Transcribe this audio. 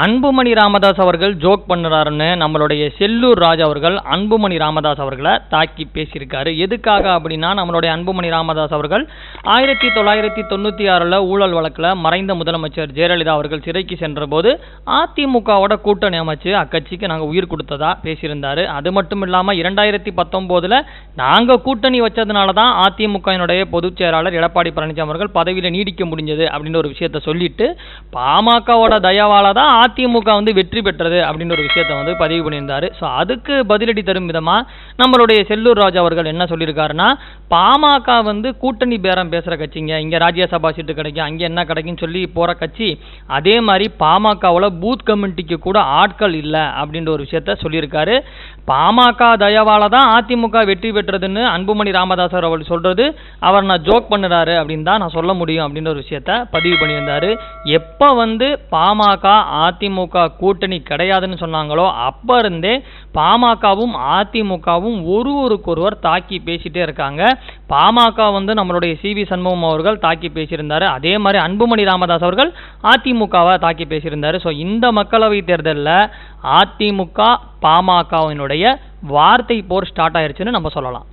அன்புமணி ராமதாஸ் அவர்கள் ஜோக் பண்ணுறாருன்னு நம்மளுடைய செல்லூர் ராஜ் அவர்கள் அன்புமணி ராமதாஸ் அவர்களை தாக்கி பேசியிருக்காரு. எதுக்காக அப்படின்னா, நம்மளுடைய அன்புமணி ராமதாஸ் அவர்கள் 1996 ஊழல் வழக்கில் மறைந்த முதலமைச்சர் ஜெயலலிதா அவர்கள் சிறைக்கு சென்ற போது அதிமுகவோட கூட்டணி அமைச்சு அக்கட்சிக்கு நாங்கள் உயிர் கொடுத்ததா பேசியிருந்தாரு. அது மட்டும் இல்லாமல் 2019 நாங்கள் கூட்டணி வச்சதுனால தான் அதிமுகவினுடைய பொதுச் செயலாளர் எடப்பாடி பழனிசாமி அவர்கள் பதவியில் நீடிக்க முடிஞ்சது அப்படின்னு ஒரு விஷயத்த சொல்லிட்டு, பாமகவோட தயவால தான் அதிமுக வெற்றி பெற்றது அப்படின்னு ஒரு விஷயத்தை பதிவு பண்ணியிருந்தாரு. ஸோ அதுக்கு பதிலடி தரும் விதமாக நம்மளுடைய செல்லூர் ராஜ் அவர்கள் என்ன சொல்லியிருக்காருன்னா, பாமக கூட்டணி பேரம் பேசுகிற கட்சிங்க, இங்கே ராஜ்யசபா சீட்டு கிடைக்கும், அங்கே என்ன கிடைக்குன்னு சொல்லி போகிற கட்சி. அதே மாதிரி பாமகவில் பூத் கமிட்டிக்கு கூட ஆட்கள் இல்லை அப்படின்ற ஒரு விஷயத்த சொல்லியிருக்காரு. பாமக தயவால தான் அதிமுக வெற்றி பெற்றதுன்னு அன்புமணி ராமதாஸ் அவர் சொல்றது அவர் நான் ஜோக் பண்ணுறாரு அப்படின்னு தான் நான் சொல்ல முடியும் அப்படின்ற ஒரு விஷயத்த பதிவு பண்ணியிருந்தாரு. எப்போ பாமக அதிமுக கூட்டணி கிடையாதுன்னு சொன்னாங்களோ அப்போ இருந்தே பாமகவும் அதிமுகவும் ஒருவருக்கொருவர் தாக்கி பேசிட்டே இருக்காங்க. பாமக நம்மளுடைய சிவி சண்முகம் அவர்கள் தாக்கி பேசியிருந்தாரு. அதே மாதிரி அன்புமணி ராமதாஸ் அவர்கள் அதிமுகவை தாக்கி பேசியிருந்தாரு. ஸோ இந்த மக்களவை தேர்தலில் அதிமுக பாமகவினுடைய வார்த்தை போர் ஸ்டார்ட் ஆயிருச்சுன்னு நம்ம சொல்லலாம்.